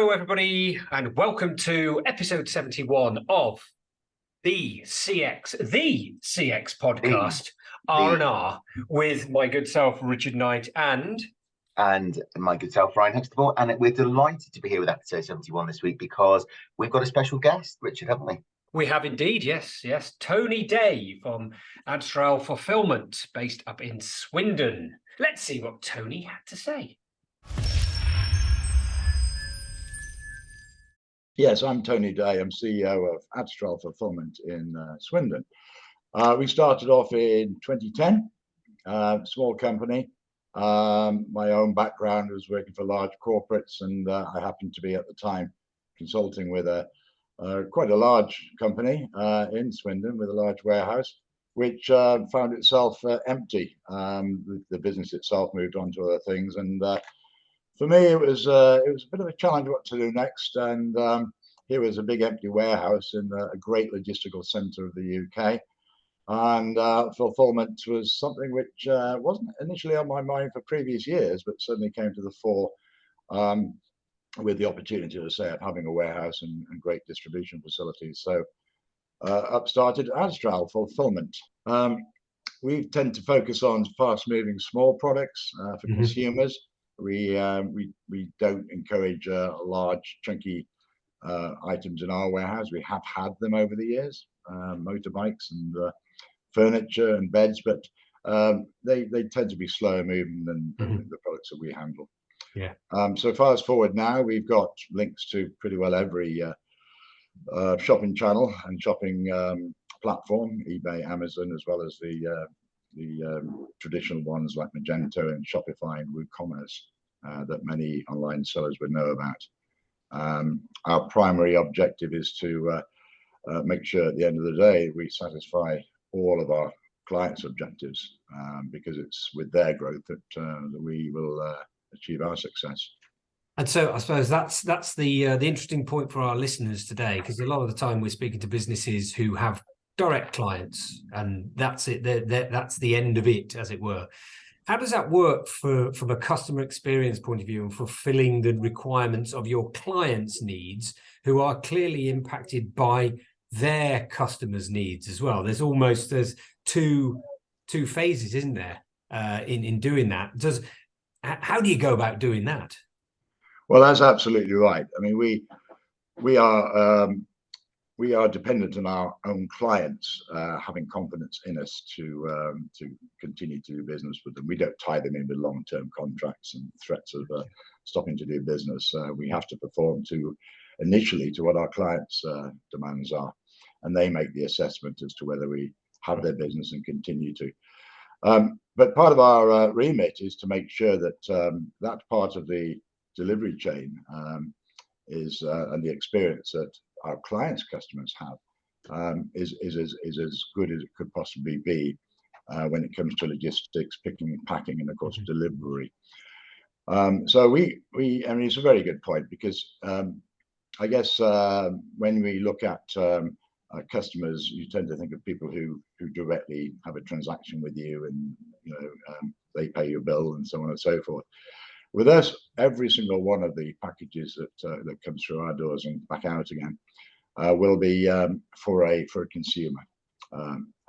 Hello, everybody, and welcome to episode 71 of the CX Podcast R&R with my good self, Richard Knight, and my good self, Rhian Huxtable. And we're delighted to be here with episode 71 this week because we've got a special guest, Richard, haven't we? We have indeed, yes. Tony Day from Adstral Fulfilment, based up in Swindon. Let's see what Tony had to say. Yes, I'm Tony Day. I'm CEO of Adstral Fulfilment in Swindon. We started off in 2010, small company. My own background was working for large corporates, and I happened to be at the time consulting with quite a large company in Swindon with a large warehouse, which found itself empty. The business itself moved on to other things, and for me, it was a bit of a challenge what to do next. And here was a big empty warehouse in a great logistical centre of the UK. And fulfilment was something which wasn't initially on my mind for previous years, but suddenly came to the fore with the opportunity, to say, of having a warehouse and great distribution facilities. So up started Adstral Fulfilment. We tend to focus on fast-moving small products for consumers. We don't encourage large, chunky items in our warehouse. We have had them over the years, motorbikes and furniture and beds, but they tend to be slower moving than the products that we handle. Yeah. So fast forward now, we've got links to pretty well every shopping channel and shopping platform, eBay, Amazon, as well as the traditional ones like Magento and Shopify and WooCommerce that many online sellers would know about. Our primary objective is to make sure at the end of the day we satisfy all of our clients' objectives, because it's with their growth that we will achieve our success. And so I suppose that's the interesting point for our listeners today, because a lot of the time we're speaking to businesses who have direct clients, and that's it. That's the end of it, as it were. How does that work from a customer experience point of view and fulfilling the requirements of your clients' needs, who are clearly impacted by their customers' needs as well? There's two phases, isn't there, in doing that? How do you go about doing that? Well, that's absolutely right. I mean, we are dependent on our own clients having confidence in us to continue to do business with them. We don't tie them in with long-term contracts and threats of stopping to do business. We have to perform initially to what our clients' demands are, and they make the assessment as to whether we have their business and continue to. But part of our remit is to make sure that that part of the delivery chain is and the experience that our clients' customers have is as good as it could possibly be when it comes to logistics, picking and packing, and of course delivery. So I mean, it's a very good point, because I guess when we look at our customers, you tend to think of people who directly have a transaction with you, and they pay your bill and so on and so forth. With us, every single one of the packages that comes through our doors and back out again will be for a consumer,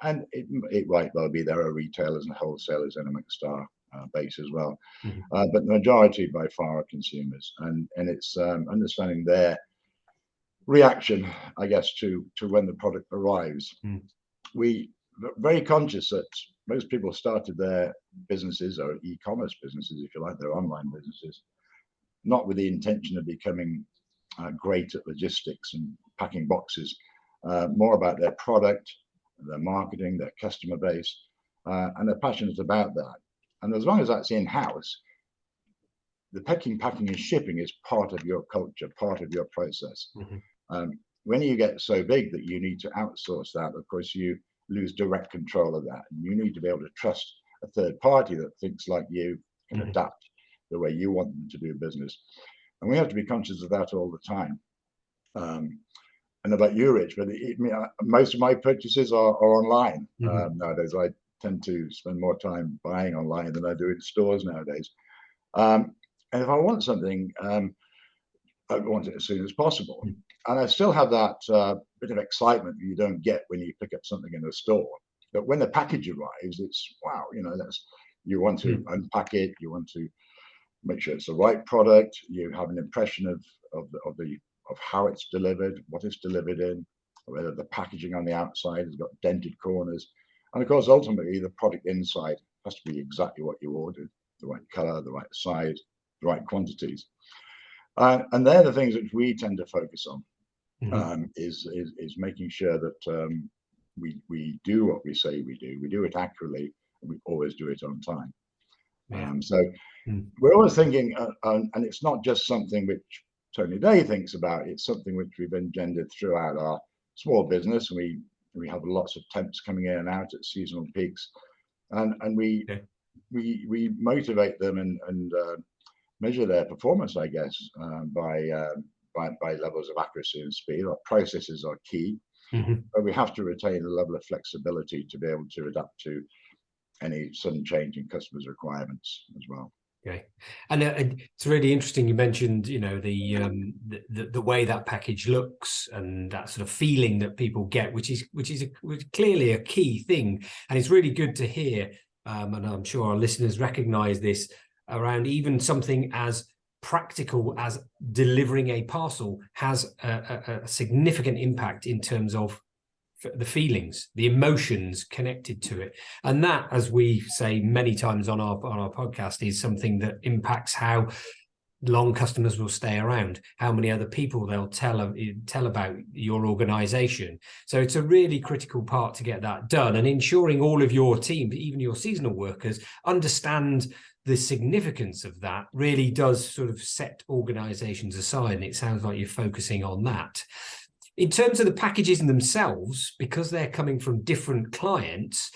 and it might well be there are retailers and wholesalers in a mixed base as well, but the majority by far are consumers, and it's understanding their reaction, I guess, to when the product arrives. We are very conscious that most people started their businesses, or e-commerce businesses, if you like, their online businesses, not with the intention of becoming great at logistics and packing boxes, more about their product, their marketing, their customer base, and they're passionate about that. And as long as that's in-house, the packing, and shipping is part of your culture, part of your process. When you get so big that you need to outsource that, of course, you lose direct control of that. And you need to be able to trust a third party that thinks like you, can adapt the way you want them to do business. And we have to be conscious of that all the time. And about you, Rich, but most of my purchases are online nowadays. I tend to spend more time buying online than I do in stores nowadays. And if I want something, I want it as soon as possible. And I still have that bit of excitement that you don't get when you pick up something in a store. But when the package arrives, it's wow, you want to unpack it, you want to make sure it's the right product, you have an impression of how it's delivered, what it's delivered in, whether the packaging on the outside has got dented corners, and of course ultimately the product inside has to be exactly what you ordered, the right color, the right size, the right quantities. And they're the things which we tend to focus on, is making sure that we do what we say we do it accurately, and we always do it on time. We're always thinking, and it's not just something which Tony Day thinks about, it's something which we've engendered throughout our small business. We have lots of temps coming in and out at seasonal peaks, and we motivate them and measure their performance, I guess, by levels of accuracy and speed. Our processes are key, but we have to retain a level of flexibility to be able to adapt to any sudden change in customers' requirements as well. Okay, and it's really interesting. You mentioned, the way that package looks and that sort of feeling that people get, which is clearly a key thing, and it's really good to hear. And I'm sure our listeners recognise this around even something as practical as delivering a parcel has a significant impact in terms of the feelings, the emotions connected to it. And that, as we say many times on our podcast, is something that impacts how long customers will stay around, how many other people they'll tell about your organization. So it's a really critical part to get that done, and ensuring all of your team, even your seasonal workers, understand the significance of that really does sort of set organizations aside. And it sounds like you're focusing on that. In terms of the packages in themselves, because they're coming from different clients,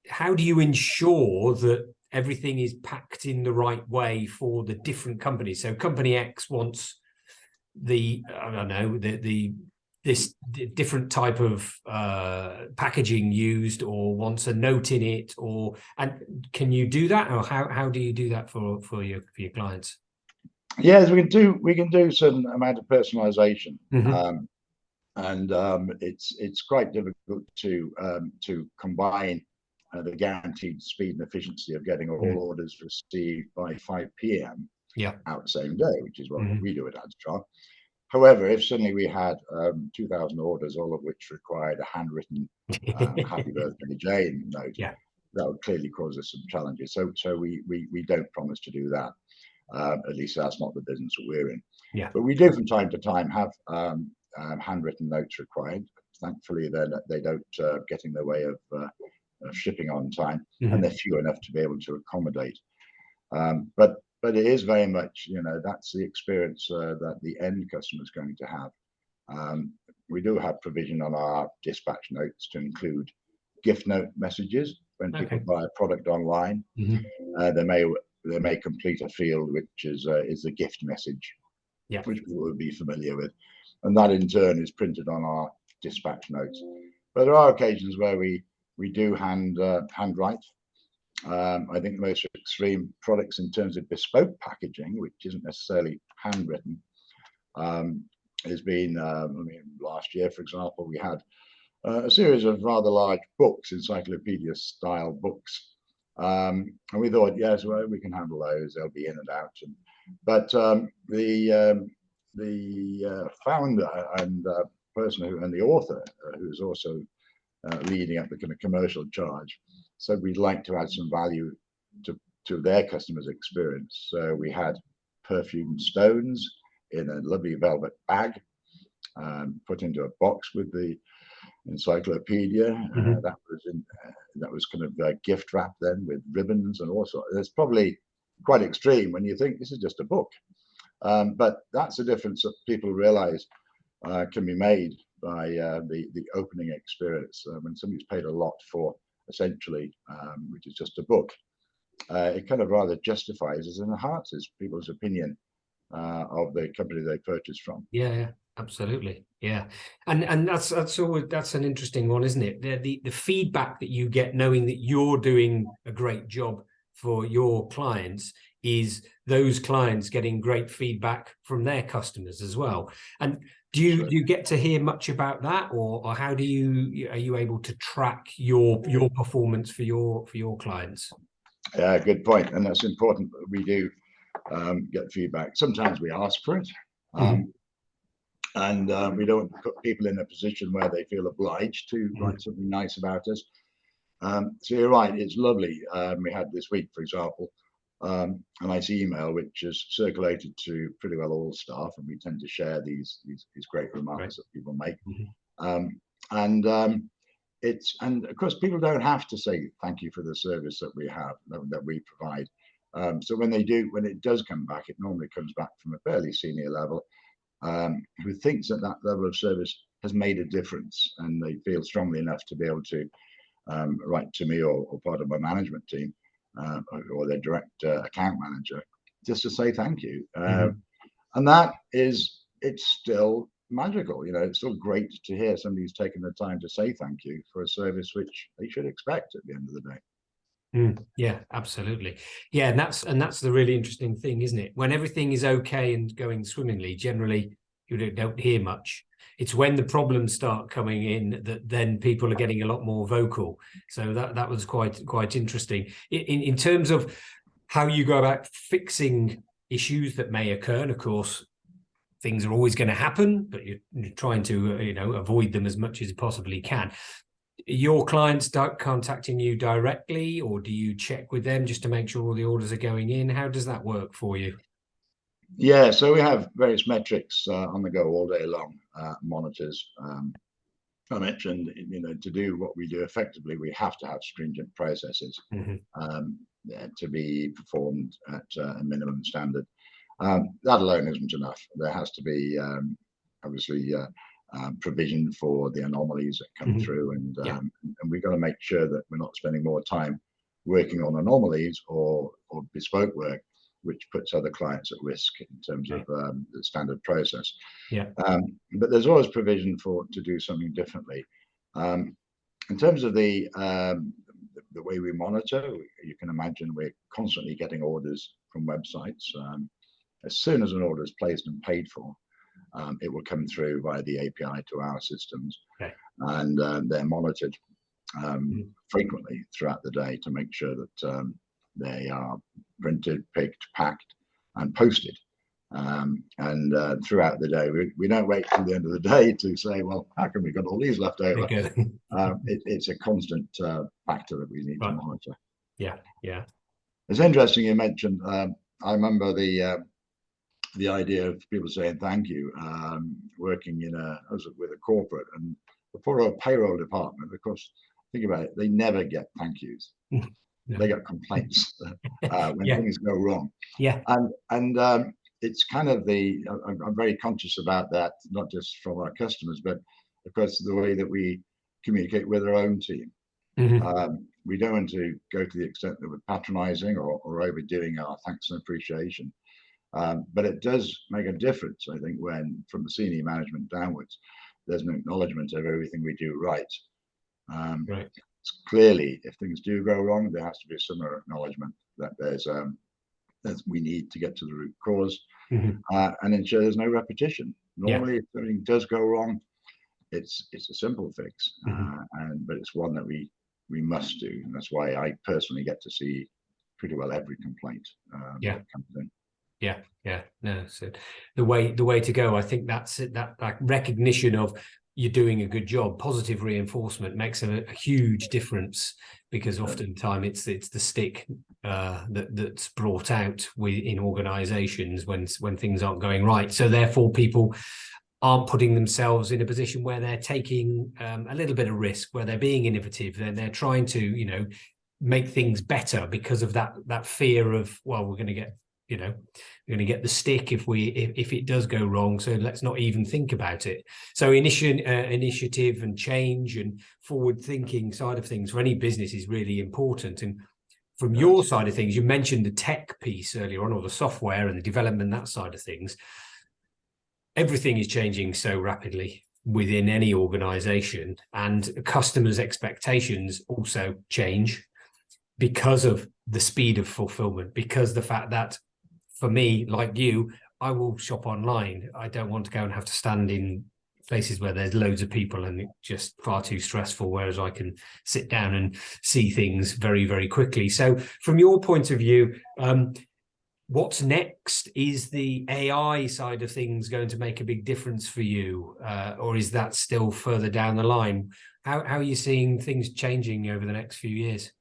how do you ensure that everything is packed in the right way for the different companies? So company X wants this different type of packaging used, or wants a note in it, and can you do that, or how do you do that for your clients? Yes, we can do some amount of personalization, and it's quite difficult to combine the guaranteed speed and efficiency of getting all orders received by 5 p.m. out the same day, which is what we do at Adstral. However, if suddenly we had 2,000 orders, all of which required a handwritten "Happy Birthday Jane" note, that would clearly cause us some challenges. So we don't promise to do that. At least that's not the business that we're in. But we do from time to time have handwritten notes required. Thankfully, they don't get in the way of shipping on time, and they're few enough to be able to accommodate. But it is very much, that's the experience that the end customer is going to have. We do have provision on our dispatch notes to include gift note messages when people buy a product online. They may complete a field which is a gift message, which people would be familiar with, and that in turn is printed on our dispatch notes. But there are occasions where we do handwrite. I think the most extreme products in terms of bespoke packaging, which isn't necessarily handwritten, has been, last year, for example, we had a series of rather large books, encyclopedia-style books. And we thought, yes, well, we can handle those. They'll be in and out. But the founder and person and the author, who's also leading up the kind of commercial charge, said we'd like to add some value to their customers' experience. So we had perfumed stones in a lovely velvet bag, put into a box with the encyclopedia. That was kind of gift wrap then with ribbons and all sorts. It's probably quite extreme when you think this is just a book, but that's the difference that people realize can be made by the opening experience. When somebody's paid a lot for essentially, which is just a book, it kind of rather justifies and enhances people's opinion of the company they purchased from. Yeah, absolutely. Yeah. And that's an interesting one, isn't it? The feedback that you get knowing that you're doing a great job for your clients is those clients getting great feedback from their customers as well. And do you get to hear much about that, or how are you able to track your performance for your clients? Yeah, good point, and that's important. We do get feedback. Sometimes we ask for it, and we don't put people in a position where they feel obliged to write something nice about us. So you're right, it's lovely. We had this week, for example, a nice email which is circulated to pretty well all staff, and we tend to share these great remarks that people make. And of course people don't have to say thank you for the service that we have, that we provide. So when it does come back, it normally comes back from a fairly senior level, who thinks that level of service has made a difference, and they feel strongly enough to be able to write to me or part of my management team, or their direct account manager, just to say thank you. And it's still magical. It's still great to hear somebody's taken the time to say thank you for a service which they should expect at the end of the day. Yeah, absolutely. Yeah, and that's the really interesting thing, isn't it? When everything is okay and going swimmingly, generally you don't hear much. It's when the problems start coming in that then people are getting a lot more vocal. So that was quite interesting. In terms of how you go about fixing issues that may occur, and of course things are always going to happen, but you're trying to avoid them as much as you possibly can. Your clients contacting you directly, or do you check with them just to make sure all the orders are going in? How does that work for you? Yeah, so we have various metrics on the go all day long, monitors. I mentioned, to do what we do effectively, we have to have stringent processes to be performed at a minimum standard. That alone isn't enough. There has to be obviously provision for the anomalies that come through, and we've got to make sure that we're not spending more time working on anomalies or bespoke work, which puts other clients at risk in terms of the standard process. But there's always provision to do something differently. In terms of the way we monitor, you can imagine we're constantly getting orders from websites. As soon as an order is placed and paid for, it will come through via the API to our systems, and they're monitored frequently throughout the day to make sure that they are printed, picked, packed, and posted. And throughout the day, we don't wait till the end of the day to say, well, how come we got all these left over? It's a constant factor that we need to monitor. Yeah. It's interesting you mentioned. I remember the idea of people saying thank you, working with a corporate, and for a payroll department, of course, think about it, they never get thank yous. They get complaints when things go wrong. And it's kind of I'm very conscious about that, not just from our customers, but of course the way that we communicate with our own team. We don't want to go to the extent that we're patronizing or overdoing our thanks and appreciation. But it does make a difference, I think, when from the senior management downwards, there's an acknowledgement of everything we do right. Clearly, if things do go wrong, there has to be a similar acknowledgement that we need to get to the root cause and ensure there's no repetition. Normally, if something does go wrong, it's a simple fix, but it's one that we must do, and that's why I personally get to see pretty well every complaint that comes in. No, so the way to go, I think that's it, that recognition of you're doing a good job. Positive reinforcement makes a huge difference, because oftentimes it's the stick that's brought out in organizations when things aren't going right. So therefore people aren't putting themselves in a position where they're taking a little bit of risk, where they're being innovative, they're trying to make things better because of that fear of, well, we're going to get the stick if it does go wrong, so let's not even think about it. So initiative and change and forward thinking side of things for any business is really important. And from your side of things, you mentioned the tech piece earlier on, or the software and the development, that side of things. Everything is changing so rapidly within any organization, and customers' expectations also change. because of the speed of fulfillment, because the fact that for me, like you, I will shop online. I don't want to go and have to stand in places where there's loads of people and it's just far too stressful, whereas I can sit down and see things very, very quickly. So from your point of view, what's next? Is the AI side of things going to make a big difference for you, or is that still further down the line? How are you seeing things changing over the next few years?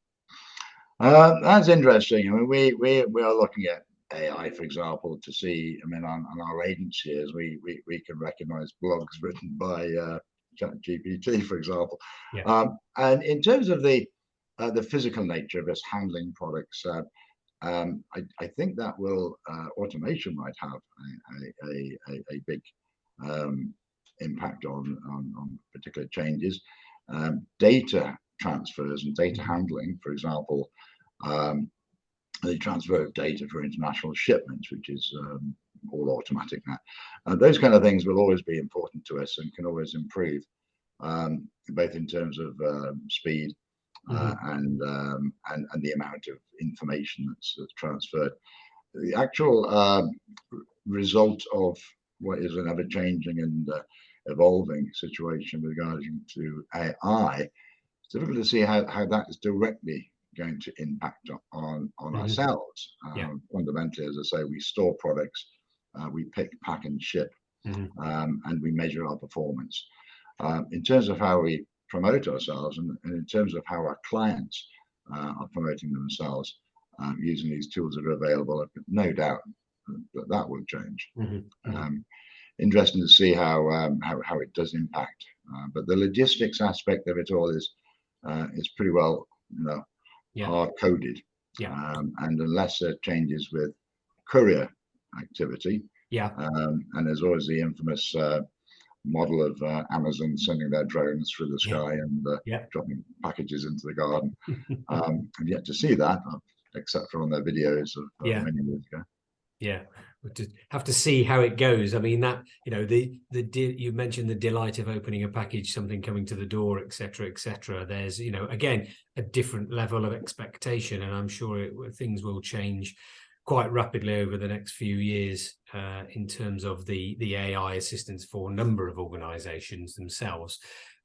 That's interesting. I mean, we are looking at AI, for example, to see. I mean, on our agencies, we can recognize blogs written by ChatGPT, for example. Yeah. And in terms of the physical nature of us handling products, I think that will automation might have a big impact on particular changes. Data transfers and data handling, for example, the transfer of data for international shipments, which is all automatic now. Those kind of things will always be important to us and can always improve, both in terms of speed and the amount of information that's transferred. The actual result of what is an ever-changing and evolving situation regarding to AI, it's difficult to see how that is directly going to impact on ourselves. Fundamentally, as I say, we store products, we pick, pack, and ship, and we measure our performance. In terms of how we promote ourselves and in terms of how our clients are promoting themselves using these tools that are available, I've no doubt that will change. Interesting to see how it does impact, but the logistics aspect of it all is pretty well, hard coded, and unless there are changes with courier activity, and there's always the infamous model of Amazon sending their drones through the sky and dropping packages into the garden. I've yet to see that, except for on their videos of many years ago. Yeah, we'll just have to see how it goes. I mean, that, you mentioned the delight of opening a package, something coming to the door, etc., etc. There's, again, a different level of expectation, and I'm sure things will change quite rapidly over the next few years in terms of the AI assistance for a number of organizations themselves.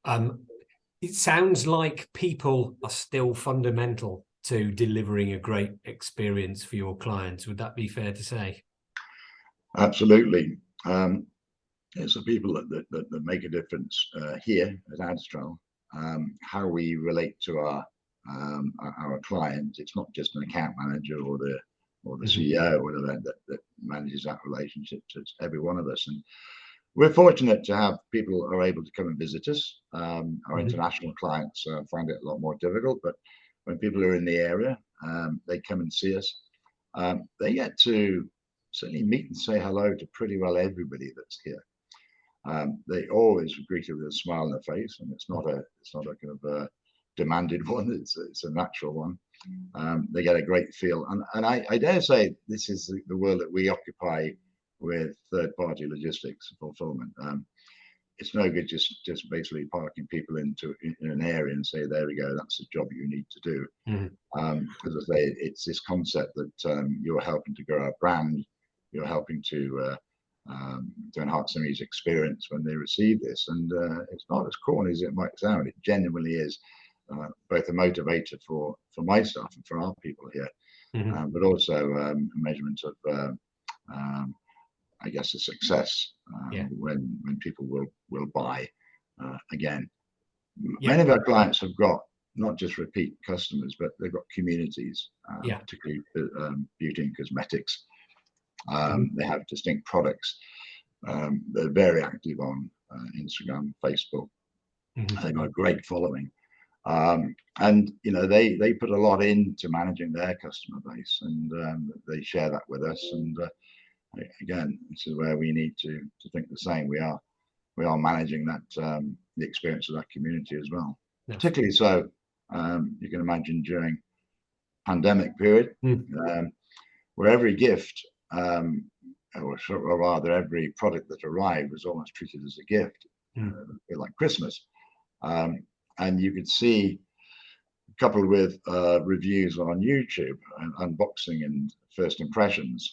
It sounds like people are still fundamental to delivering a great experience for your clients. Would that be fair to say? Absolutely. It's the people that make a difference here at Adstral. How we relate to our client. It's not just an account manager or the CEO or whatever that manages that relationship. It's every one of us, and we're fortunate to have people who are able to come and visit us. Our international clients find it a lot more difficult, but when people are in the area, they come and see us. They get to certainly meet and say hello to pretty well everybody that's here. They always greet you with a smile on their face, and it's not a kind of demanded one. It's a natural one. They get a great feel, and I dare say this is the world that we occupy with third-party logistics fulfillment. It's no good just basically parking people in an area and say, there we go, that's the job you need to do. As I say, it's this concept that you're helping to grow our brand, you're helping to enhance somebody's experience when they receive this, and it's not as corny as it might sound. It genuinely is both a motivator for my staff and for our people here, but also a measurement of I guess, a success when people will buy again. Many of our clients have got not just repeat customers, but they've got communities, particularly beauty and cosmetics. They have distinct products. They're very active on Instagram, Facebook. They've got a great following. And they put a lot into managing their customer base, and they share that with us. And again, this is where we need to think the same. We are managing that the experience of that community as well. Particularly so, you can imagine during pandemic period, where every gift, or rather every product that arrived was almost treated as a gift, a bit like Christmas. And you could see coupled with reviews on YouTube and unboxing and first impressions,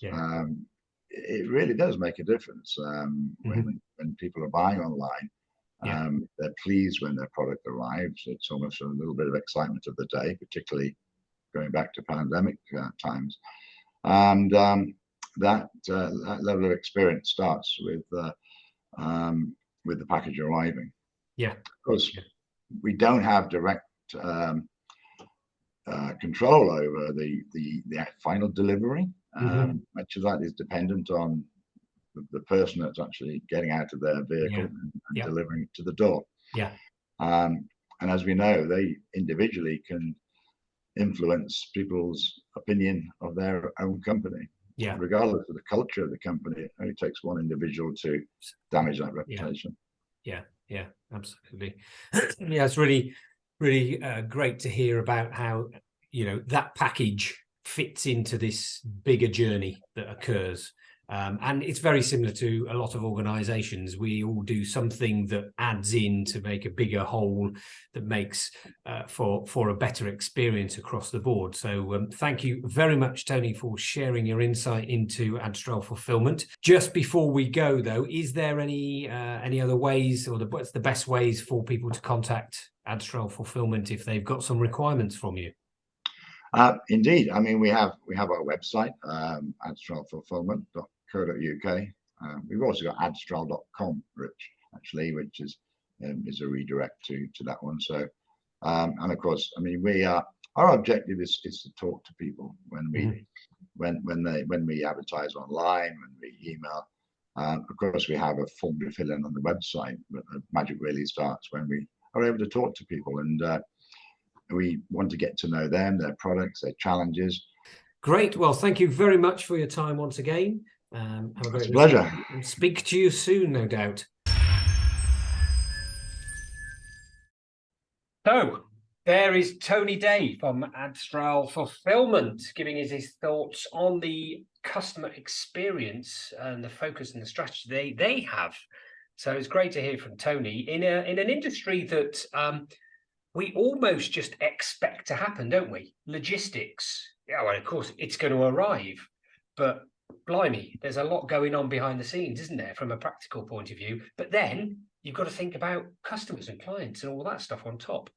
it really does make a difference when people are buying online. They're pleased when their product arrives. It's almost a little bit of excitement of the day, particularly going back to pandemic times. And that level of experience starts with the package arriving. Yeah. Of course, we don't have direct control over the final delivery. Much of that is dependent on the person that's actually getting out of their vehicle and delivering it to the door. And as we know, they individually can influence people's opinion of their own company. Regardless of the culture of the company, it only takes one individual to damage that reputation. Yeah, absolutely. It's really, really great to hear about how, that package fits into this bigger journey that occurs. And it's very similar to a lot of organizations. We all do something that adds in to make a bigger whole that makes for a better experience across the board. So thank you very much, Tony, for sharing your insight into Adstral Fulfilment. Just before we go, though, is there any other ways, or what's the best ways for people to contact Adstral Fulfilment if they've got some requirements from you? Indeed. I mean, we have our website, adstralfulfilment.co.uk. We've also got adstral.com, Rich, actually, which is a redirect to that one. So, and of course, I mean, our objective is to talk to people when we advertise online, when we email. Of course, we have a form to fill in on the website, but the magic really starts when we are able to talk to people, and we want to get to know them, their products, their challenges. Great. Well, thank you very much for your time once again. Have a great pleasure. And speak to you soon, no doubt. So there is Tony Day from Adstral Fulfilment giving us his thoughts on the customer experience and the focus and the strategy they have. So it's great to hear from Tony in an industry that we almost just expect to happen, don't we? Logistics. Yeah, well, of course, it's going to arrive, but blimey, there's a lot going on behind the scenes, isn't there, from a practical point of view? But then you've got to think about customers and clients and all that stuff on top.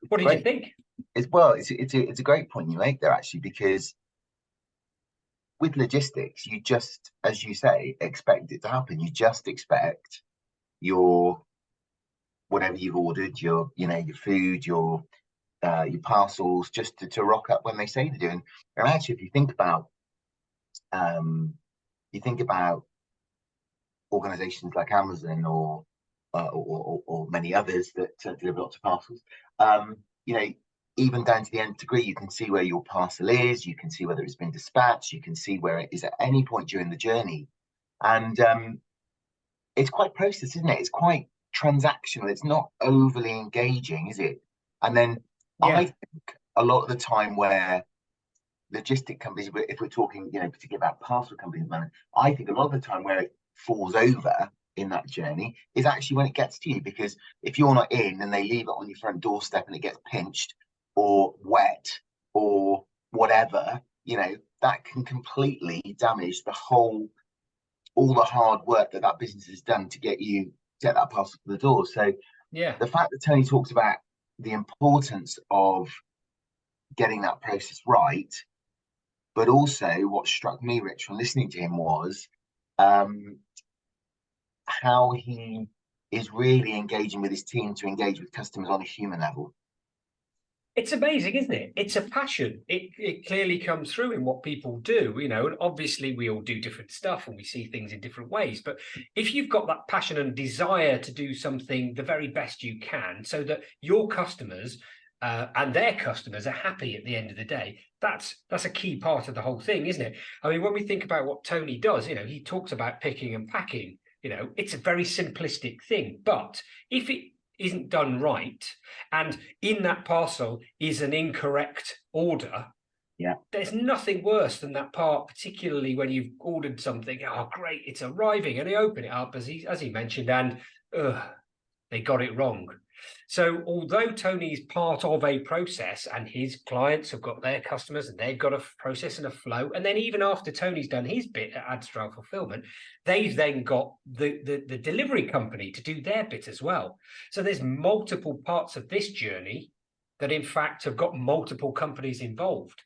What did you think? It's a great point you make there, actually, because with logistics, you just, as you say, expect it to happen. You just expect your whatever you've ordered, your food, your parcels, just to rock up when they say they do. And actually, if you think about organizations like Amazon or many others that deliver lots of parcels, even down to the nth degree, you can see where your parcel is, you can see whether it's been dispatched, you can see where it is at any point during the journey. And it's quite processed, isn't it? It's quite transactional. It's not overly engaging, is it? And then I think a lot of the time where logistic companies, if we're talking, particularly about parcel companies, I think a lot of the time where it falls over in that journey is actually when it gets to you, because if you're not in and they leave it on your front doorstep and it gets pinched or wet or whatever, that can completely damage all the hard work that business has done to get that parcel to the door. So the fact that Tony talks about the importance of getting that process right, but also what struck me, Rich, from listening to him was how he is really engaging with his team to engage with customers on a human level. It's amazing, isn't it? It's a passion. It clearly comes through in what people do, and obviously we all do different stuff and we see things in different ways. But if you've got that passion and desire to do something the very best you can so that your customers and their customers are happy at the end of the day, that's a key part of the whole thing, isn't it? I mean, when we think about what Tony does, he talks about picking and packing, it's a very simplistic thing. But if it isn't done right, and in that parcel is an incorrect order, there's nothing worse than that part, particularly when you've ordered something. Oh, great, it's arriving, and they open it up as he mentioned, and they got it wrong. So although Tony is part of a process and his clients have got their customers and they've got a process and a flow, and then even after Tony's done his bit at Adstral Fulfilment, they've then got the delivery company to do their bit as well. So there's multiple parts of this journey that in fact have got multiple companies involved.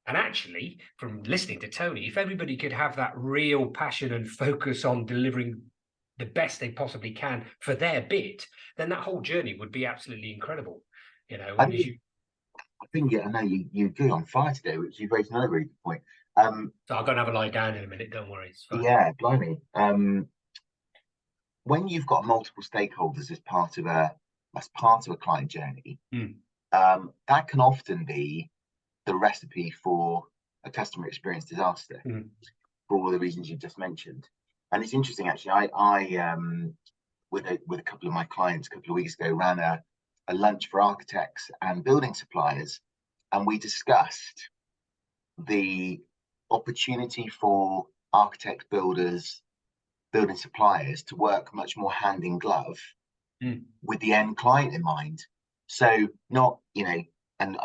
And actually, from listening to Tony, if everybody could have that real passion and focus on delivering the best they possibly can for their bit, then that whole journey would be absolutely incredible. You know, and I think I know you're good on fire today, which you've raised another really good point. So I'll go and have a lie down in a minute. Don't worry. It's fine. Yeah, blimey. When you've got multiple stakeholders as part of a client journey, that can often be the recipe for a customer experience disaster for all the reasons you've just mentioned. And it's interesting, actually. I with a couple of my clients a couple of weeks ago ran a lunch for architects and building suppliers, and we discussed the opportunity for architects, builders, building suppliers to work much more hand in glove with the end client in mind. So not, and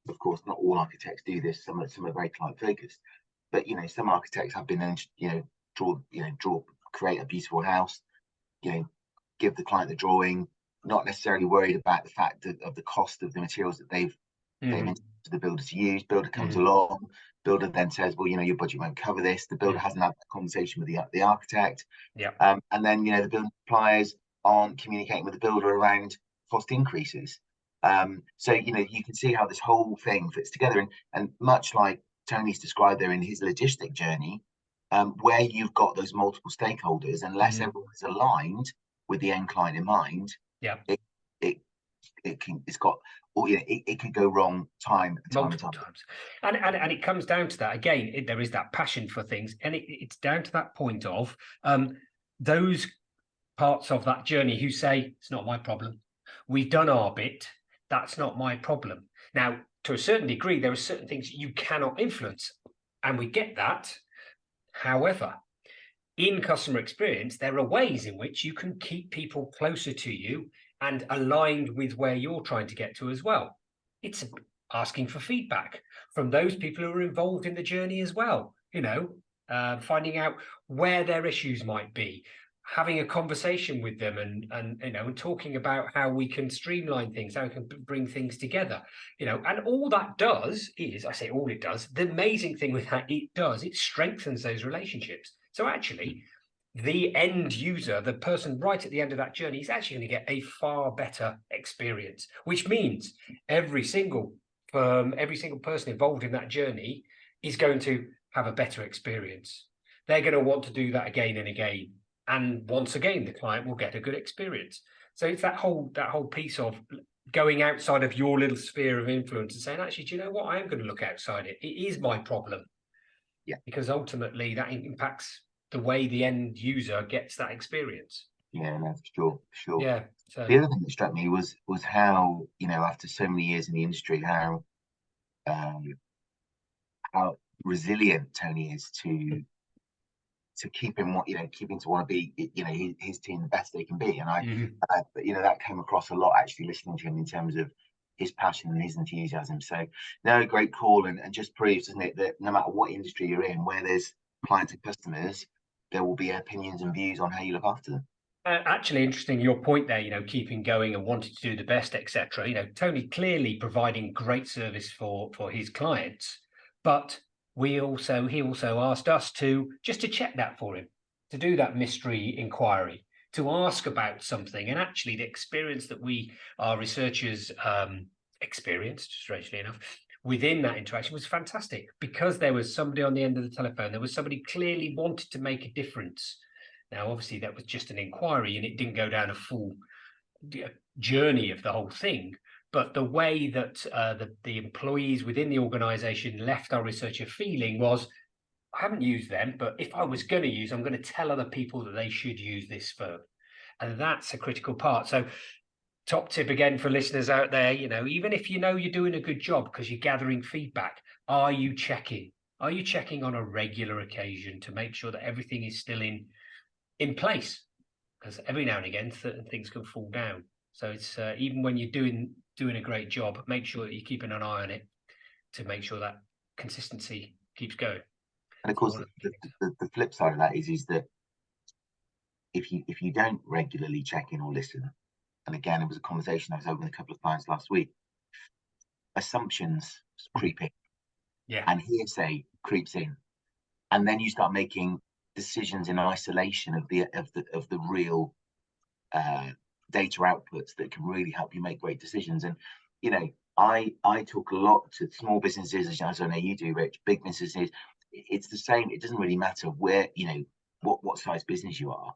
of course, not all architects do this. Some are very client focused, but some architects have been, create a beautiful house, give the client the drawing, not necessarily worried about the fact of the cost of the materials that they've into the builder to use. Builder comes along, builder then says, well, your budget won't cover this. The builder hasn't had that conversation with the architect. And then the building suppliers aren't communicating with the builder around cost increases. So you can see how this whole thing fits together, and much like Tony's described there in his logistic journey, where you've got those multiple stakeholders, unless everyone is aligned with the end client in mind, it can go wrong multiple times. And it comes down to that again. There is that passion for things, and it's down to that point of those parts of that journey who say it's not my problem. We've done our bit. That's not my problem. Now, to a certain degree, there are certain things you cannot influence, and we get that. However, in customer experience, there are ways in which you can keep people closer to you and aligned with where you're trying to get to as well. It's asking for feedback from those people who are involved in the journey as well, finding out where their issues might be, having a conversation with them and talking about how we can streamline things, how we can bring things together, and all that does is, I say all it does, the amazing thing with that, it strengthens those relationships. So actually, the end user, the person right at the end of that journey, is actually going to get a far better experience, which means every single firm, every single person involved in that journey is going to have a better experience. They're going to want to do that again and again. And once again, the client will get a good experience. So it's that whole piece of going outside of your little sphere of influence and saying, actually, do you know what? I am going to look outside it. It is my problem. Yeah. Because ultimately that impacts the way the end user gets that experience. Yeah, no, for sure. Yeah. So the other thing that struck me was how, after so many years in the industry, how resilient Tony is to keeping to want to be his team the best they can be, and but that came across a lot actually listening to him in terms of his passion and his enthusiasm. So no, great call, and just proves, doesn't it, that no matter what industry you're in, where there's clients and customers, there will be opinions and views on how you look after them. Actually, interesting your point there, keeping going and wanting to do the best, etc. Tony clearly providing great service for his clients, but he also asked us to check that for him, to do that mystery inquiry, to ask about something. And actually the experience that our researchers experienced, strangely enough, within that interaction was fantastic, because there was somebody on the end of the telephone. There was somebody clearly wanted to make a difference. Now, obviously, that was just an inquiry and it didn't go down a full journey of the whole thing. But the way that the employees within the organization left our researcher feeling was, I haven't used them, but if I was going to use, I'm going to tell other people that they should use this firm. And that's a critical part. So top tip again for listeners out there, even if you're doing a good job because you're gathering feedback, are you checking? Are you checking on a regular occasion to make sure that everything is still in place? Because every now and again, certain things can fall down. So it's even when you're doing a great job, make sure that you're keeping an eye on it to make sure that consistency keeps going. And of course, the flip side of that is that if you don't regularly check in or listen, and again, it was a conversation I was having with a couple of clients last week, assumptions creep in, and hearsay creeps in, and then you start making decisions in isolation of the real data outputs that can really help you make great decisions. And I talk a lot to small businesses, as I know you do, Rich. Big businesses, it's the same. It doesn't really matter where what size business you are.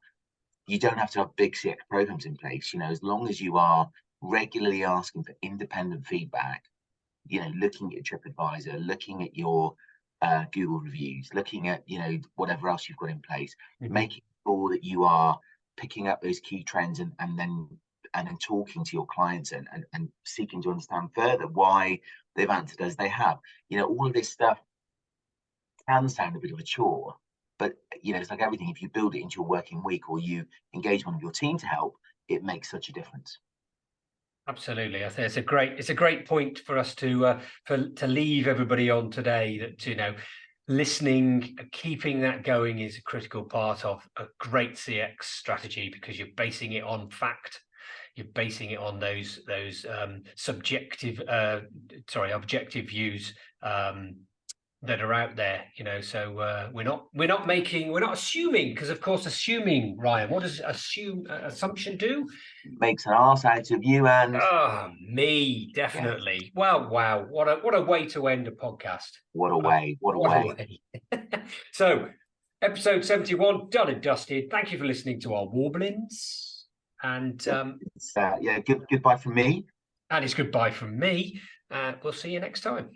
You don't have to have big CX programs in place. As long as you are regularly asking for independent feedback, looking at your TripAdvisor, looking at your Google reviews, looking at whatever else you've got in place, making sure that you are picking up those key trends and then talking to your clients and seeking to understand further why they've answered as they have. All of this stuff can sound a bit of a chore, but it's like everything. If you build it into your working week or you engage one of your team to help, it makes such a difference. Absolutely. I think it's a great point for us to leave everybody on today, that listening, keeping that going is a critical part of a great CX strategy, because you're basing it on fact. You're basing it on those objective views that are out there, so we're not assuming, because of course assuming, Ryan, what does assumption do? Makes an arse out of you and me, definitely. Well, wow, what a way to end a podcast. What a way. So episode 71 done and dusted. Thank you for listening to our warblings, and goodbye from me, and it's goodbye from me. We'll see you next time.